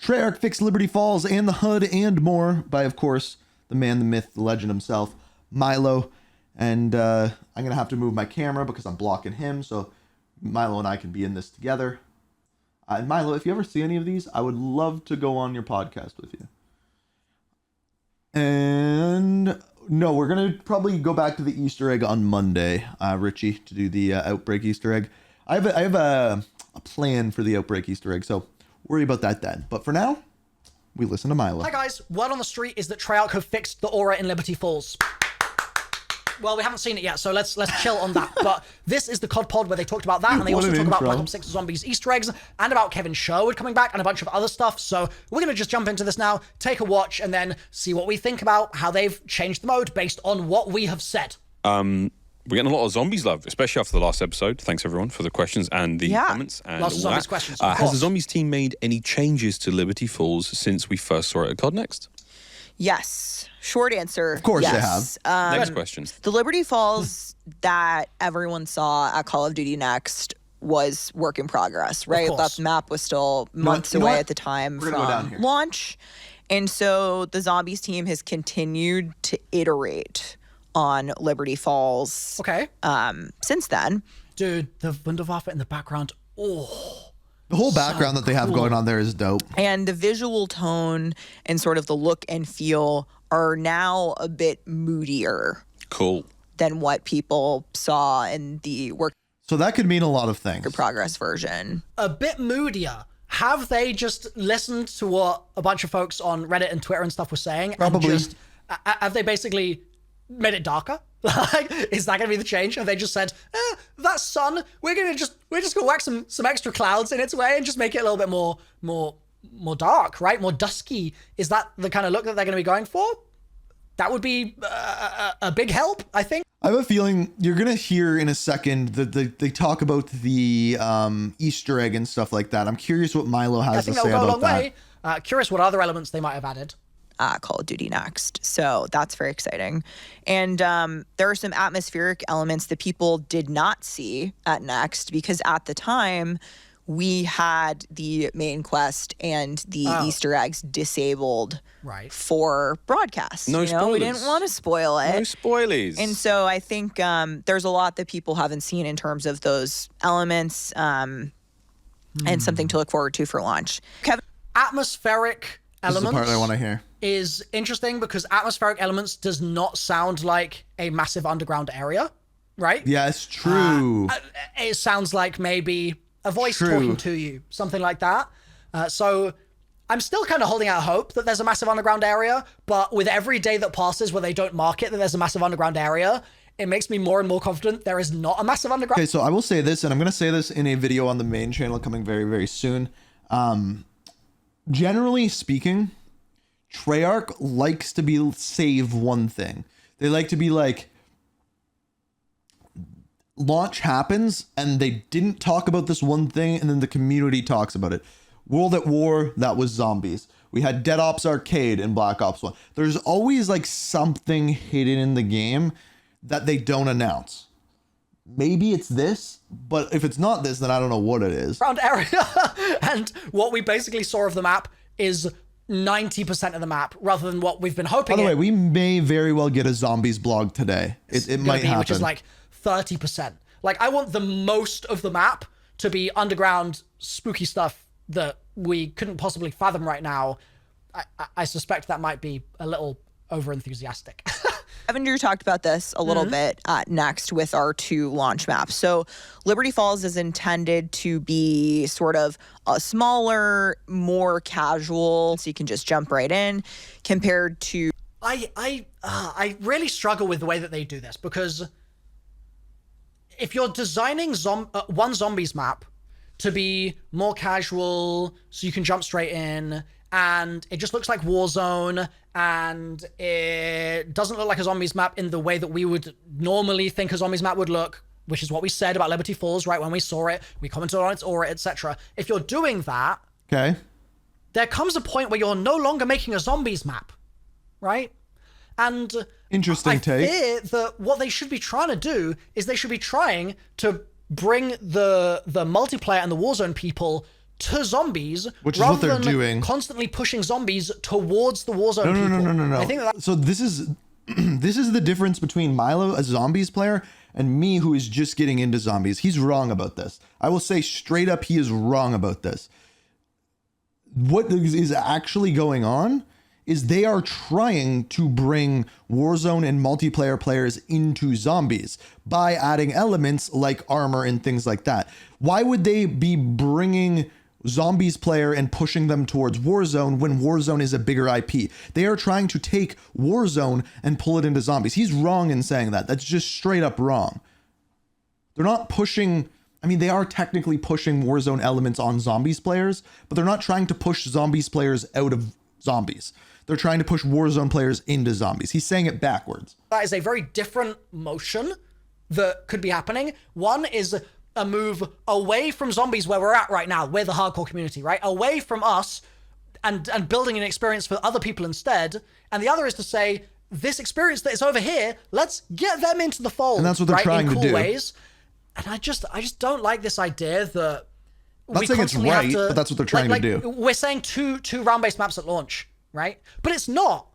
Treyarch fixed Liberty Falls and the HUD and more by, of course, the man, the myth, the legend himself, Milo. And I'm going to have to move my camera because I'm blocking him, so Milo and I can be in this together. And Milo, if you ever see any of these, I would love to go on your podcast with you. And no, we're going to probably go back to the Easter egg on Monday, Richie, to do the Outbreak Easter egg. I have a plan for the Outbreak Easter egg, so worry about that then. But for now, we listen to Milo. Hi guys, word on the street is that Treyarch have fixed the aura in Liberty Falls. Well, we haven't seen it yet, so let's chill on that. But this is the COD pod where they talked about that, and they also talk about Black Ops 6 Zombies Easter eggs, and about Kevin Sherwood coming back, and a bunch of other stuff. So we're going to just jump into this now, take a watch, and then see what we think about how they've changed the mode based on what we have said. We're getting a lot of zombies love, especially after the last episode. Thanks everyone for the questions and the comments. And lots of zombies questions. Has the zombies team made any changes to Liberty Falls since we first saw it at COD Next? Yes. Short answer. Of course yes. they have. Next question. The Liberty Falls that everyone saw at Call of Duty Next was work in progress, right? That map was still months away at the time from launch. And so the Zombies team has continued to iterate on Liberty Falls since then. Dude, the Wunderwaffe in the background, the whole background that they have going on there is dope. And the visual tone and sort of the look and feel are now a bit moodier. Cool. Than what people saw in the work. So that could mean a lot of things. Progress version. A bit moodier. Have they just listened to what a bunch of folks on Reddit and Twitter and stuff were saying? Probably. And just, have they basically made it darker? Like, is that gonna be the change? Have they just said, that sun, we're just gonna whack some extra clouds in its way and just make it a little bit more dark, right? More dusky. Is that the kind of look that they're gonna be going for? That would be a big help, I think. I have a feeling you're going to hear in a second that they talk about the Easter egg and stuff like that. I'm curious what Milo has to say about that. Curious what other elements they might have added. Call of Duty Next. So that's very exciting. And there are some atmospheric elements that people did not see at Next because at the time we had the main quest and the Easter eggs disabled for broadcast. No spoilers. We didn't want to spoil it. No spoilies. And so I think there's a lot that people haven't seen in terms of those elements and something to look forward to for launch. Kevin? Atmospheric elements. This is the part I want to hear. Is interesting because atmospheric elements does not sound like a massive underground area, right? Yeah, it's true. It sounds like maybe a voice talking to you, something like that. So I'm still kind of holding out hope that there's a massive underground area, but with every day that passes where they don't mark it that there's a massive underground area, it makes me more and more confident there is not a massive underground. Okay, so I will say this, and I'm going to say this in a video on the main channel coming very, very soon. Generally speaking, Treyarch likes to save one thing. They like to be like, launch happens and they didn't talk about this one thing and then the community talks about it. World at War, that was zombies. We had Dead Ops Arcade in Black Ops 1. There's always like something hidden in the game that they don't announce. Maybe it's this, but if it's not this, then I don't know what it is. Around area. And what we basically saw of the map is 90% of the map rather than what we've been hoping. By the way, we may very well get a zombies blog today. It might happen. Which is like 30%. Like, I want the most of the map to be underground spooky stuff that we couldn't possibly fathom right now. I suspect that might be a little over enthusiastic. Evan Drew talked about this a little bit next with our 2 launch maps. So Liberty Falls is intended to be sort of a smaller, more casual, so you can just jump right in compared to... I really struggle with the way that they do this because if you're designing one zombies map to be more casual so you can jump straight in and it just looks like Warzone and it doesn't look like a zombies map in the way that we would normally think a zombies map would look, which is what we said about Liberty Falls, right? When we saw it, we commented on its aura, etc. If you're doing that, there comes a point where you're no longer making a zombies map, right? And interesting take. I fear that what they should be trying to do is they should be trying to bring the multiplayer and the Warzone people to zombies, which is rather what they're than doing. constantly pushing zombies towards the Warzone people. No. I think that so this is this is the difference between Milo, a zombies player, and me, who is just getting into zombies. He's wrong about this. I will say straight up, he is wrong about this. What is actually going on is they are trying to bring Warzone and multiplayer players into zombies by adding elements like armor and things like that. Why would they be bringing zombies player and pushing them towards Warzone when Warzone is a bigger IP? They are trying to take Warzone and pull it into zombies. He's wrong in saying that. That's just straight up wrong. They're not pushing... I mean, they are technically pushing Warzone elements on zombies players, but they're not trying to push zombies players out of zombies. They're trying to push Warzone players into zombies. He's saying it backwards. That is a very different motion that could be happening. One is a move away from zombies where we're at right now. We're the hardcore community, right? Away from us and building an experience for other people instead. And the other is to say, this experience that is over here, let's get them into the fold. And that's what they're trying in to cool do. Ways. And I just don't like this idea that I'm not saying it's right, but that's what they're trying to do. We're saying two round-based maps at launch, right? But it's not.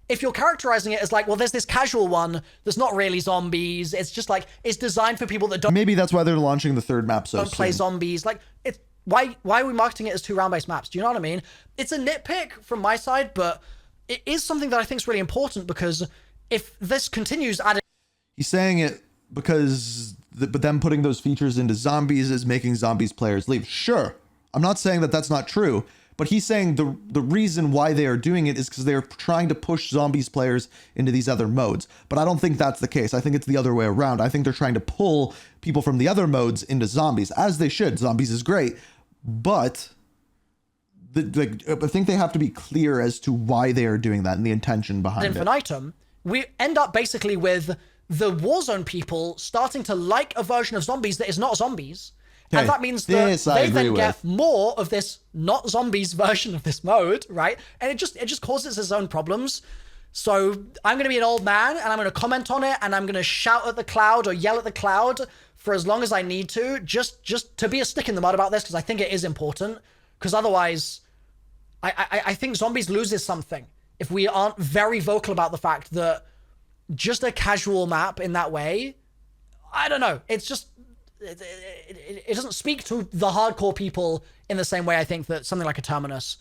If you're characterizing it as like, well, there's this casual one that's not really zombies. It's just like, it's designed for people that don't... Maybe that's why they're launching the third map so don't play zombies. Like, it's why are we marketing it as two round-based maps? Do you know what I mean? It's a nitpick from my side, but it is something that I think is really important, because if this continues adding... He's saying it because... but them putting those features into zombies is making zombies players leave. Sure, I'm not saying that that's not true, but he's saying the reason why they are doing it is because they're trying to push zombies players into these other modes. But I don't think that's the case. I think it's the other way around. I think they're trying to pull people from the other modes into zombies, as they should. Zombies is great, but I think they have to be clear as to why they are doing that and the intention behind it. Infinitum, we end up basically with the Warzone people starting to like a version of zombies that is not zombies. Okay. And that means that they then get more of this not zombies version of this mode, right? And it just causes its own problems. So I'm going to be an old man and I'm going to comment on it and I'm going to shout at the cloud or yell at the cloud for as long as I need to, just to be a stick in the mud about this, because I think it is important. Because otherwise, I think zombies loses something if we aren't very vocal about the fact that just a casual map in that way, I don't know. It's just, it doesn't speak to the hardcore people in the same way I think that something like a Terminus.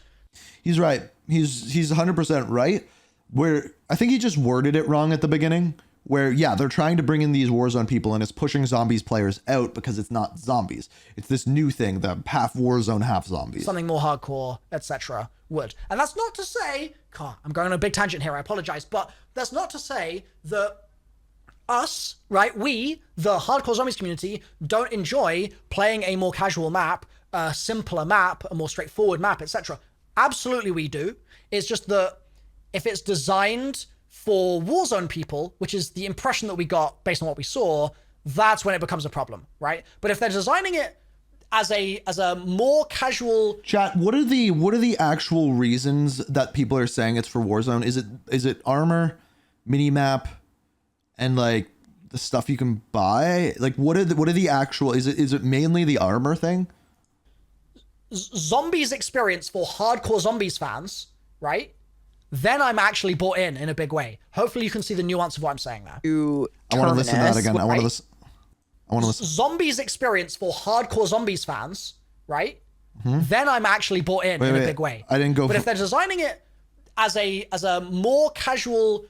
He's right. He's 100% right. Where I think he just worded it wrong at the beginning. Where, yeah, they're trying to bring in these Warzone people and it's pushing zombies players out because it's not zombies. It's this new thing, the half Warzone, half zombies. Something more hardcore, etc. would. And that's not to say, God, I'm going on a big tangent here, I apologize, but that's not to say that us, right, we, the hardcore zombies community, don't enjoy playing a more casual map, a simpler map, a more straightforward map, etc. Absolutely we do. It's just that if it's designed for Warzone people, which is the impression that we got based on what we saw, that's when it becomes a problem, right? But if they're designing it as a more casual... Chat, what are the actual reasons that people are saying it's for Warzone? Is it armor, minimap, and like the stuff you can buy? Like what are the actual... Is it mainly the armor thing? Zombies experience for hardcore zombies fans, right? Then I'm actually bought in a big way. Hopefully you can see the nuance of what I'm saying there. I want to listen to that again. I want to listen. Zombies experience for hardcore zombies fans, right? Mm-hmm. Then I'm actually bought in a big way. I didn't go. But if they're designing it as a more casual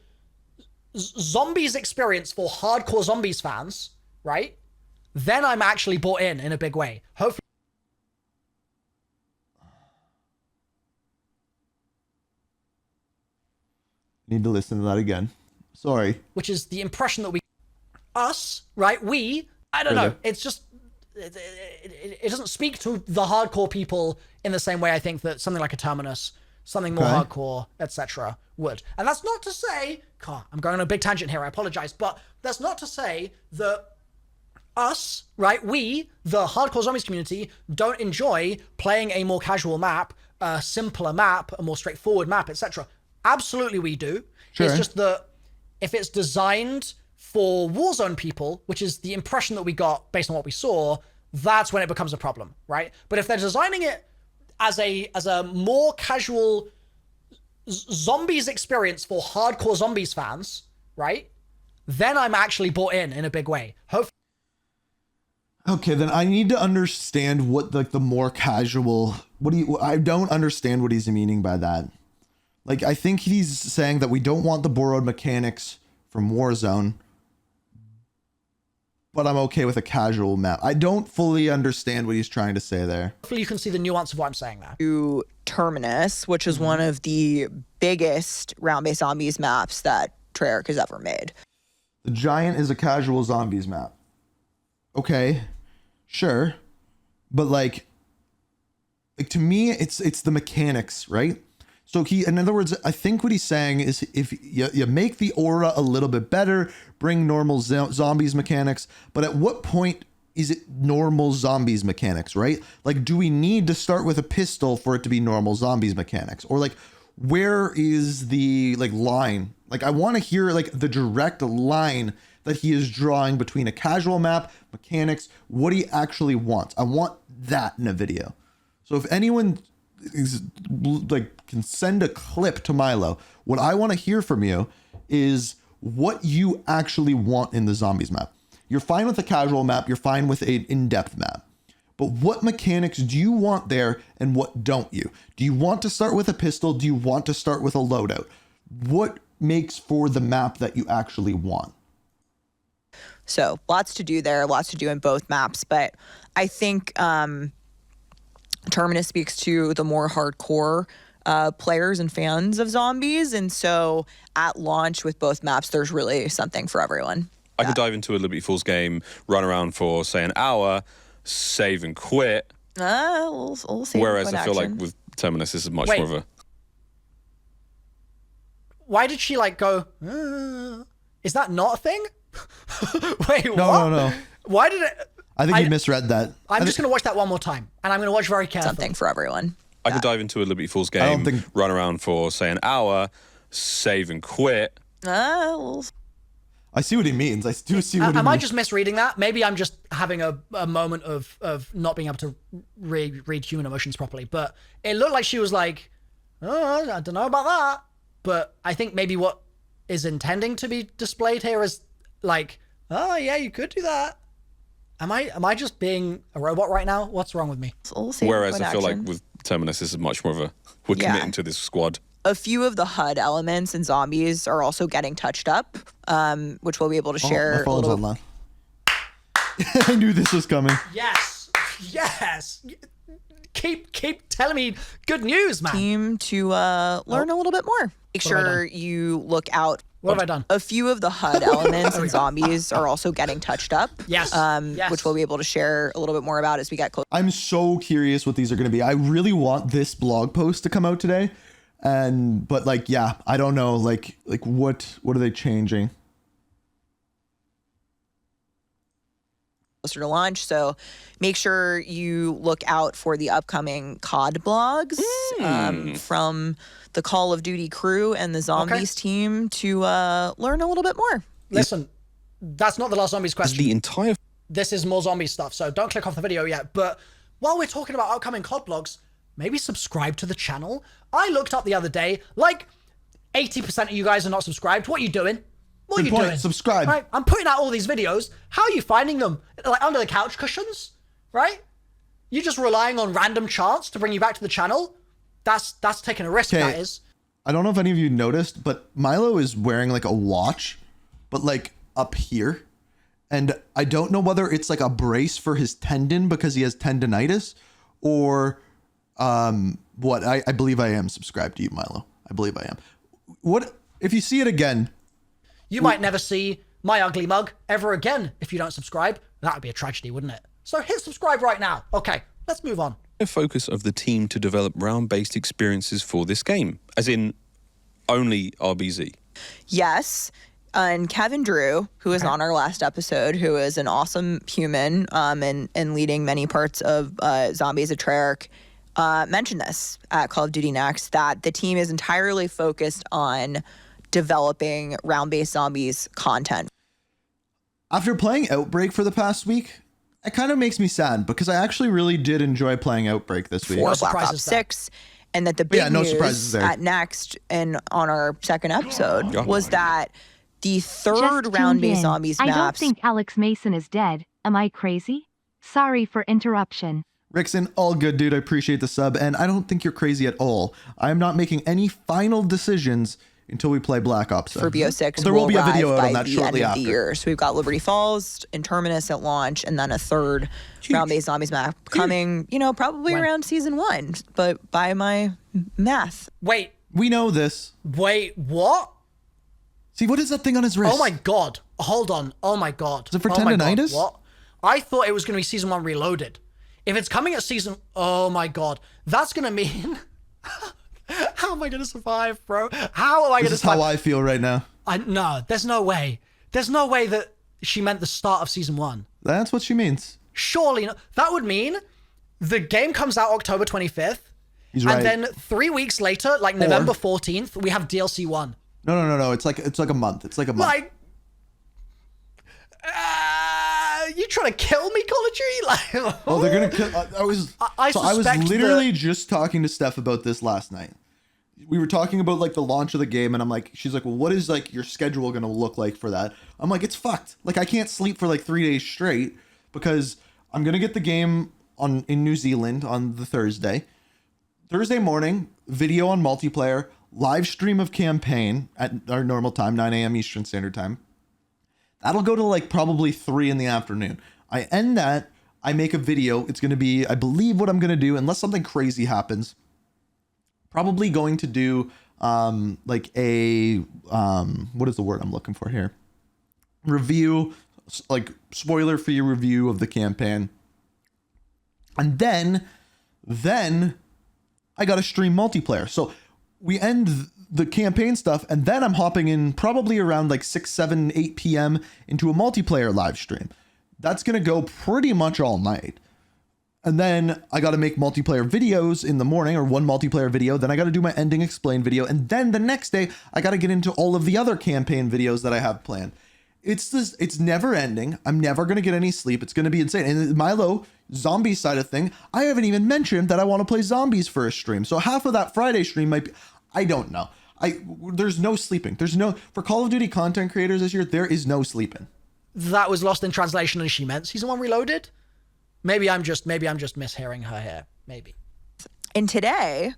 zombies experience for hardcore zombies fans, right? Then I'm actually bought in a big way. Hopefully. Need to listen to that again. Sorry. Which is the impression that us, right? We, I don't know. It's just, it doesn't speak to the hardcore people in the same way I think that something like a Terminus, something more hardcore, etc. would. And that's not to say, God, I'm going on a big tangent here, I apologize, but that's not to say that us, right? We, the hardcore zombies community, don't enjoy playing a more casual map, a simpler map, a more straightforward map, etc. Absolutely we do. Sure. It's just that if it's designed for Warzone people, which is the impression that we got based on what we saw, that's when it becomes a problem, right? But if they're designing it as a more casual zombies experience for hardcore zombies fans, right? Then I'm actually bought in a big way. Hopefully. Okay, then I need to understand what like the more casual. I don't understand what he's meaning by that. Like, I think he's saying that we don't want the borrowed mechanics from Warzone, but I'm okay with a casual map. I don't fully understand what he's trying to say there. Hopefully you can see the nuance of what I'm saying there. To Terminus, which is one of the biggest round-based zombies maps that Treyarch has ever made. The Giant is a casual zombies map. Okay, sure. But like to me, it's the mechanics, right? So in other words, I think what he's saying is if you make the aura a little bit better, bring normal zombies mechanics, but at what point is it normal zombies mechanics, right? Like, do we need to start with a pistol for it to be normal zombies mechanics? Or like, where is the like line? Like, I want to hear like the direct line that he is drawing between a casual map, mechanics, what he actually wants. I want that in a video. So if anyone is like can send a clip to Milo, what I want to hear from you is what you actually want in the zombies map. You're fine with a casual map, you're fine with an in-depth map, but what mechanics do you want there and what don't you? Do you want to start with a pistol? Do you want to start with a loadout? What makes for the map that you actually want? So lots to do there, lots to do in both maps, but I think Terminus speaks to the more hardcore players and fans of zombies. And so at launch with both maps, there's really something for everyone. I could dive into a Liberty Falls game, run around for, say, an hour, save and quit. We'll see. Whereas I feel like with Terminus, this is much more of a... Why did she like go, is that not a thing? Wait, what? No. Why did it... I think you misread that. I'm just going to watch that one more time, and I'm going to watch very carefully. Something for everyone. I could dive into a Liberty Falls game, run around for, say, an hour, save and quit. I see what he means. I do see what he means. Am I just misreading that? Maybe I'm just having a moment of not being able to read human emotions properly. But it looked like she was like, oh, I don't know about that. But I think maybe what is intending to be displayed here is like, oh, yeah, you could do that. Am I just being a robot right now? What's wrong with me? Whereas I feel like with Terminus, this is much more of a, we're committing to this squad. A few of the HUD elements and zombies are also getting touched up, which we'll be able to share. My phone's online. I knew this was coming. Yes. Keep telling me good news, man. Team to learn a little bit more. Make sure you look out. What have I done? A few of the HUD elements and zombies are also getting touched up. Yes. Which we'll be able to share a little bit more about as we get closer. I'm so curious what these are going to be. I really want this blog post to come out today. But like, yeah, I don't know. Like what are they changing? Closer to launch, so make sure you look out for the upcoming COD blogs from the Call of Duty crew and the Zombies team to learn a little bit more. Listen, that's not the last Zombies question. This is more zombie stuff, so don't click off the video yet. But while we're talking about upcoming COD blogs, maybe subscribe to the channel. I looked up the other day, like 80% of you guys are not subscribed. What are you doing? What are you doing? Subscribe. Right? I'm putting out all these videos. How are you finding them? Like under the couch cushions, right? You're just relying on random chance to bring you back to the channel. That's taking a risk, that is. I don't know if any of you noticed, but Milo is wearing like a watch, but like up here. And I don't know whether it's like a brace for his tendon because he has tendonitis or what. I believe I am subscribed to you, Milo. I believe I am. What if you see it again? You might never see my ugly mug ever again if you don't subscribe. That would be a tragedy, wouldn't it? So hit subscribe right now. Okay, let's move on. The focus of the team to develop round-based experiences for this game, as in only RBZ. Yes. And Kevin Drew, who was on our last episode, who is an awesome human and leading many parts of Zombies at Treyarch, mentioned this at Call of Duty Next, that the team is entirely focused on developing round-based zombies content. After playing Outbreak for the past week, It kind of makes me sad because I actually really did enjoy playing Outbreak this week. For Black Ops 6. And that the big news at Next and on our second episode was that the third round-based zombies maps... I don't think Alex Mason is dead. Am I crazy? Sorry for interruption. Rickson, all good, dude. I appreciate the sub, and I don't think you're crazy at all. I am not making any final decisions until we play Black Ops. For BO6, there will be a video out on that shortly after. The year. So we've got Liberty Falls and Terminus at launch, and then a third round-based zombies map coming, probably around season 1, but by my math. Wait. We know this. Wait, what? See, what is that thing on his wrist? Oh my God. Hold on. Oh my God. Is it for tendonitis? What? I thought it was going to be season 1 reloaded. If it's coming at season... Oh my God. That's going to mean... How am I going to survive, bro? How am I going to survive? This is how I feel right now. No, there's no way. There's no way that she meant the start of season 1. That's what she means. Surely not. That would mean the game comes out October 25th. He's right. And then 3 weeks later, like November 14th, we have DLC 1. No. It's like a month. It's like a month. Like... you trying to kill me, Call of Duty? Like, well, they're gonna kill. I was literally just talking to Steph about this last night. We were talking about like the launch of the game, and I'm like, she's like, well, what is like your schedule gonna look like for that? I'm like, it's fucked. Like, I can't sleep for like 3 days straight because I'm gonna get the game in New Zealand on the Thursday morning, video on multiplayer, live stream of campaign at our normal time, 9 a.m. Eastern Standard Time. That'll go to like probably 3 in the afternoon. I end that. I make a video. It's going to be, I believe what I'm going to do, unless something crazy happens, probably going to do like a, what is the word I'm looking for here? Review, like spoiler-free review of the campaign. And then I got to stream multiplayer. So we end the campaign stuff, and then I'm hopping in probably around like 6, 7, 8 p.m. into a multiplayer live stream. That's going to go pretty much all night. And then I got to make multiplayer videos in the morning, or one multiplayer video. Then I got to do my ending explain video. And then the next day, I got to get into all of the other campaign videos that I have planned. It's never ending. I'm never going to get any sleep. It's going to be insane. And Milo, zombie side of thing, I haven't even mentioned that I want to play zombies for a stream. So half of that Friday stream might be, I don't know. There's no sleeping. For Call of Duty content creators this year, there is no sleeping. That was lost in translation and she meant season 1 reloaded. Maybe I'm just mishearing her here. Maybe. And today,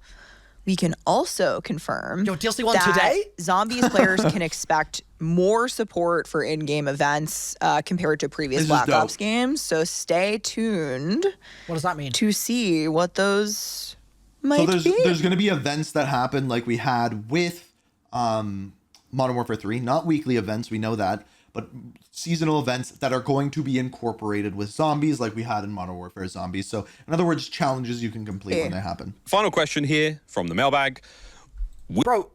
we can also confirm DLC 1 that today? Zombies players can expect more support for in-game events compared to previous Black Ops games. So stay tuned. What does that mean? To see what those might be. There's going to be events that happen like we had with Modern Warfare 3. Not weekly events, we know that. But seasonal events that are going to be incorporated with zombies like we had in Modern Warfare Zombies. So, in other words, challenges you can complete when they happen. Final question here from the mailbag. Bro,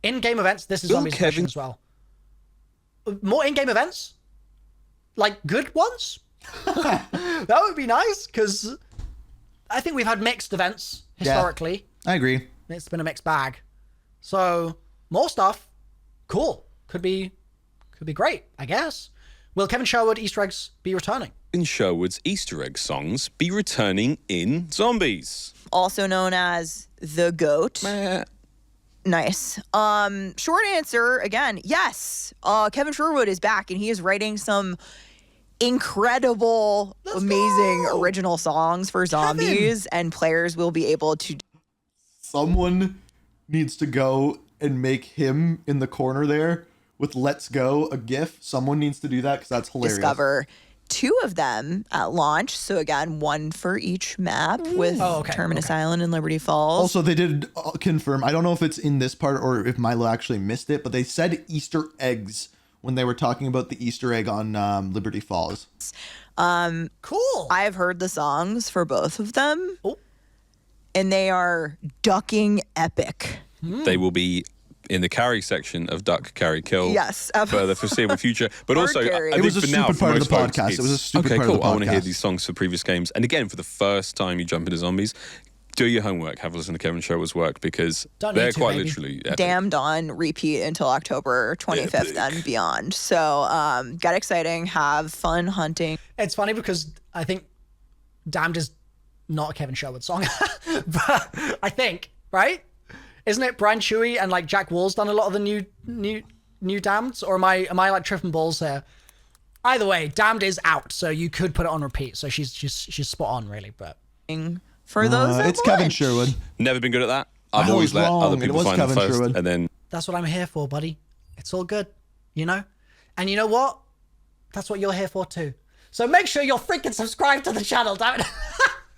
in-game events, this is Zombies question as well. More in-game events? Like, good ones? That would be nice, because I think we've had mixed events historically. Yeah, I agree. It's been a mixed bag. So, more stuff. Cool. Could be great, I guess. Will Kevin Sherwood Easter eggs be returning? In Sherwood's Easter egg songs be returning in Zombies? Also known as the GOAT. Nice. Short answer, again, yes. Kevin Sherwood is back, and he is writing some incredible, amazing original songs for zombies, and players will be able to... Someone needs to go and make him in the corner there with Let's Go, a GIF. Someone needs to do that because that's hilarious. Discover 2 of them at launch. So again, 1 for each map with Terminus Island and Liberty Falls. Also, they did confirm, I don't know if it's in this part or if Milo actually missed it, but they said Easter eggs when they were talking about the Easter egg on Liberty Falls. Cool. I have heard the songs for both of them. And they are ducking epic. They will be in the carry section of Duck, Carry, Kill. Yes. For the foreseeable future. But also, I it think was a for now, stupid part of the podcast. It was a stupid part of the podcast. I want to hear these songs for previous games. And again, for the first time you jump into Zombies, Do your homework. Have a listen to Kevin Sherwood's work because they're quite literally epic. Damned on repeat until October 25th and beyond. So get exciting, have fun hunting. It's funny because I think Damned is not a Kevin Sherwood song, but I think, right? Isn't it Brian Chewy and like Jack Wall's done a lot of the new Damned? Or am I like tripping balls here? Either way, Damned is out, so you could put it on repeat. So she's spot on, really. But for those, it's Kevin Sherwood. Never been good at that. I've always let other people find Kevin them first, Sherwood. and then that's what I'm here for, buddy. It's all good, you know. And you know what? That's what you're here for too. So make sure you're freaking subscribed to the channel, damn it.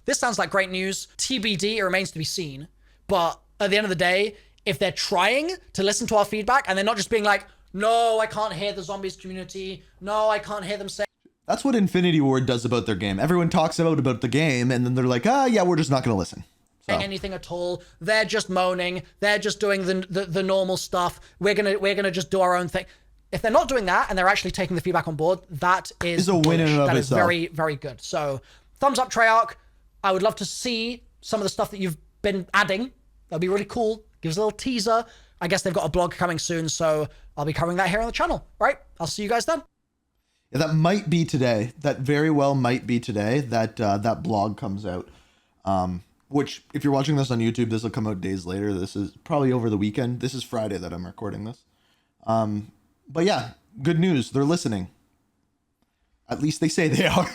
This sounds like great news. TBD, it remains to be seen. But at the end of the day, if they're trying to listen to our feedback and they're not just being like, no, I can't hear the zombies community. No, I can't hear them say. That's what Infinity Ward does about their game. Everyone talks about the game, and then they're like, yeah, we're just not going to listen. So. Anything at all. They're just moaning. They're just doing the normal stuff. We're gonna just do our own thing. If they're not doing that and they're actually taking the feedback on board, that is a win in and of That itself. is very, very good. So thumbs up, Treyarch. I would love to see some of the stuff that you've been adding. That'd be really cool. Give us a little teaser. I guess they've got a blog coming soon, so I'll be covering that here on the channel. Right? I'll see you guys then. Yeah, that might be today. That very well might be today that that blog comes out. Which, if you're watching this on YouTube, this will come out days later. This is probably over the weekend. This is Friday that I'm recording this. But yeah, good news. They're listening. At least they say they are.